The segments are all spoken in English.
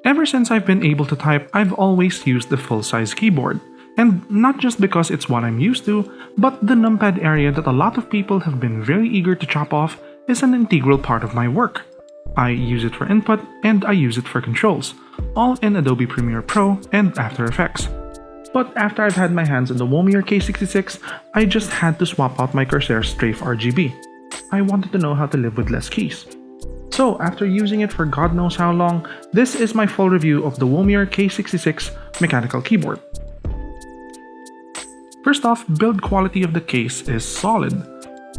Ever since I've been able to type, I've always used the full-size keyboard. And not just because it's what I'm used to, but the numpad area that a lot of people have been very eager to chop off is an integral part of my work. I use it for input and I use it for controls, all in Adobe Premiere Pro and After Effects. But after I've had my hands on the Womier K66, I just had to swap out my Corsair Strafe RGB. I wanted to know how to live with less keys. So after using it for God knows how long, this is my full review of the Womier K66 mechanical keyboard. First off, build quality of the case is solid.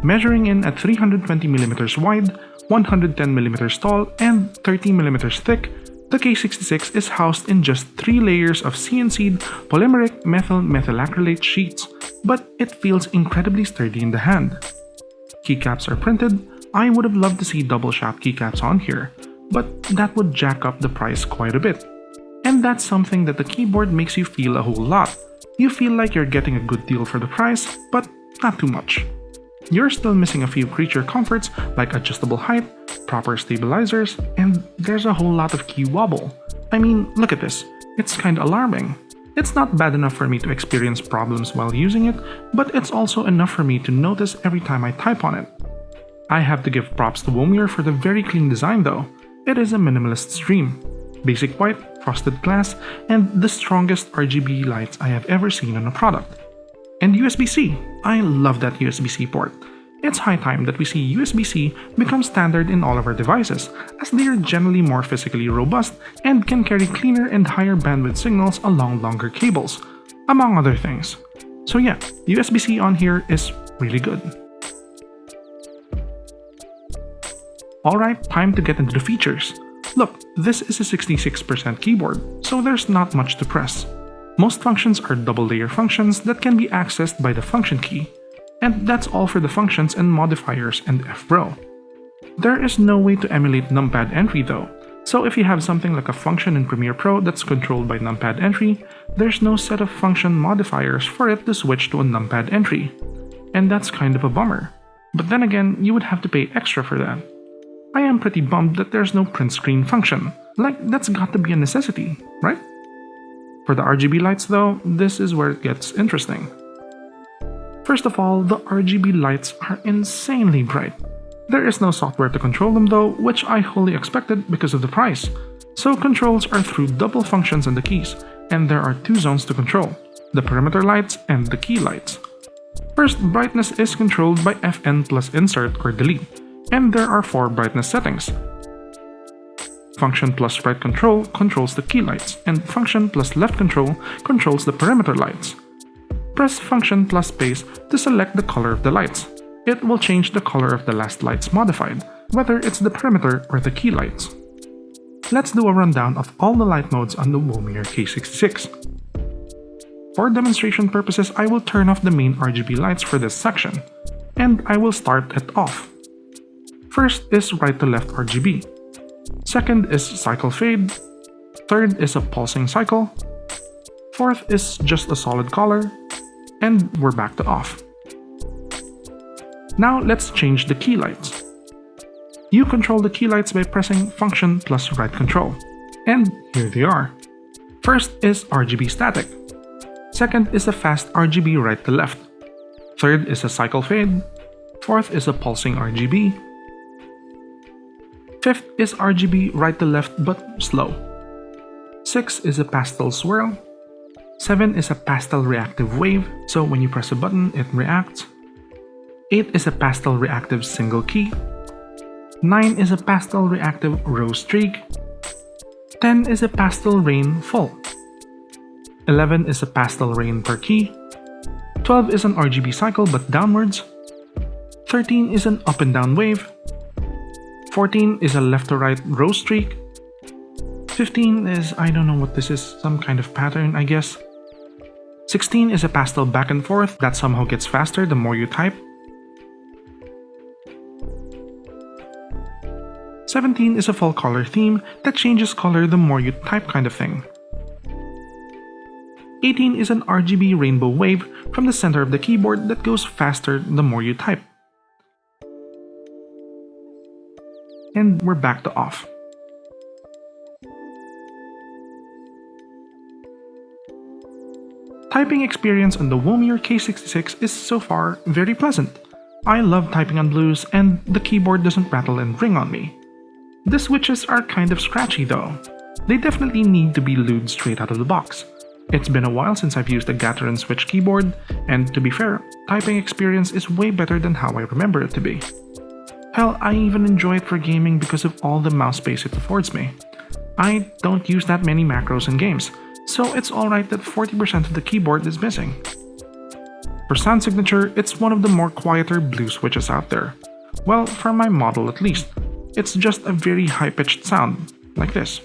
Measuring in at 320mm wide, 110mm tall, and 30mm thick, the K66 is housed in just 3 layers of CNC'd polymeric methylacrylate sheets, but it feels incredibly sturdy in the hand. Keycaps are printed. I would have loved to see double shaft keycaps on here, but that would jack up the price quite a bit. And that's something that the keyboard makes you feel a whole lot. You feel like you're getting a good deal for the price, but not too much. You're still missing a few creature comforts like adjustable height, proper stabilizers, and there's a whole lot of key wobble. I mean, look at this. It's kinda alarming. It's not bad enough for me to experience problems while using it, but it's also enough for me to notice every time I type on it. I have to give props to Womier for the very clean design though. It is a minimalist stream. Basic white, frosted glass, and the strongest RGB lights I have ever seen on a product. And USB-C. I love that USB-C port. It's high time that we see USB-C become standard in all of our devices, as they are generally more physically robust and can carry cleaner and higher bandwidth signals along longer cables, among other things. So yeah, USB-C on here is really good. Alright, time to get into the features. Look, this is a 66% keyboard, so there's not much to press. Most functions are double-layer functions that can be accessed by the function key, and that's all for the functions and modifiers and FBro. There is no way to emulate numpad entry though, so if you have something like a function in Premiere Pro that's controlled by numpad entry, there's no set of function modifiers for it to switch to a numpad entry. And that's kind of a bummer. But then again, you would have to pay extra for that. I am pretty bummed that there's no print screen function. Like, that's got to be a necessity, right? For the RGB lights though, this is where it gets interesting. First of all, the RGB lights are insanely bright. There is no software to control them though, which I wholly expected because of the price. So controls are through double functions on the keys, and there are 2 zones to control, the perimeter lights and the key lights. First, brightness is controlled by Fn plus insert or delete, and there are 4 brightness settings. Function plus right control controls the key lights, and function plus left control controls the perimeter lights. Press function plus space to select the color of the lights. It will change the color of the last lights modified, whether it's the perimeter or the key lights. Let's do a rundown of all the light modes on the Womier K66. For demonstration purposes, I will turn off the main RGB lights for this section, and I will start at off. First is right to left RGB. Second is cycle fade. Third is a pulsing cycle. Fourth is just a solid color. And we're back to off. Now let's change the key lights. You control the key lights by pressing function plus right control. And here they are. First is RGB static. Second is a fast RGB right to left. Third is a cycle fade. Fourth is a pulsing RGB. Fifth is RGB right to left but slow. 6 is a pastel swirl. 7 is a pastel reactive wave, so when you press a button, it reacts. 8 is a pastel reactive single key. 9 is a pastel reactive row streak. 10 is a pastel rain full. 11 is a pastel rain per key. 12 is an RGB cycle but downwards. 13 is an up and down wave. 14 is a left to right row streak. 15 is, I don't know what this is, some kind of pattern, I guess. 16 is a pastel back and forth that somehow gets faster the more you type. 17 is a full color theme that changes color the more you type kind of thing. 18 is an RGB rainbow wave from the center of the keyboard that goes faster the more you type. And we're back to off. typing experience on the Womier K66 is so far very pleasant. I love typing on blues and the keyboard doesn't rattle and ring on me. The switches are kind of scratchy though. They definitely need to be lubed straight out of the box. It's been a while since I've used a Gateron switch keyboard, and to be fair, typing experience is way better than how I remember it to be. Hell, I even enjoy it for gaming because of all the mouse space it affords me. I don't use that many macros in games, so it's alright that 40% of the keyboard is missing. For sound signature, it's one of the more quieter blue switches out there. Well, for my model at least. It's just a very high-pitched sound, like this.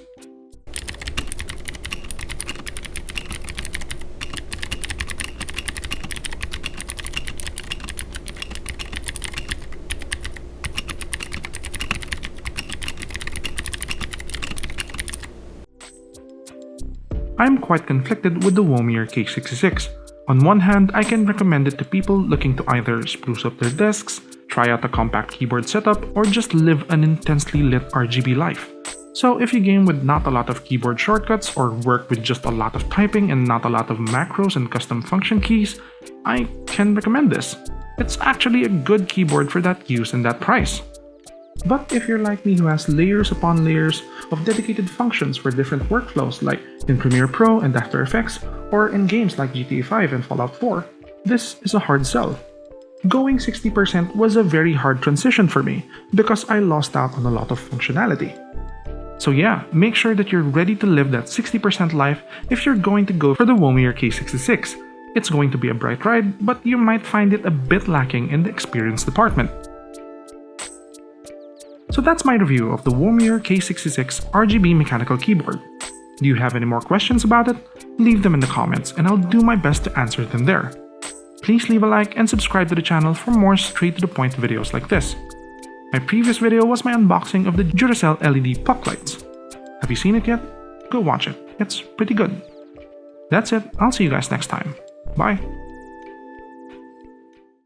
I'm quite conflicted with the Womier K66. On one hand, I can recommend it to people looking to either spruce up their desks, try out a compact keyboard setup, or just live an intensely lit RGB life. So if you game with not a lot of keyboard shortcuts or work with just a lot of typing and not a lot of macros and custom function keys, I can recommend this. It's actually a good keyboard for that use and that price. But if you're like me who has layers upon layers of dedicated functions for different workflows like in Premiere Pro and After Effects, or in games like GTA 5 and Fallout 4, this is a hard sell. Going 60% was a very hard transition for me because I lost out on a lot of functionality. So yeah, make sure that you're ready to live that 60% life if you're going to go for the Womier K66. It's going to be a bright ride, but you might find it a bit lacking in the experience department. So that's my review of the Womier K66 RGB mechanical keyboard. Do you have any more questions about it? Leave them in the comments and I'll do my best to answer them there. Please leave a like and subscribe to the channel for more straight-to-the-point videos like this. My previous video was my unboxing of the Duracell LED puck lights. Have you seen it yet? Go watch it, it's pretty good. That's it, I'll see you guys next time. Bye!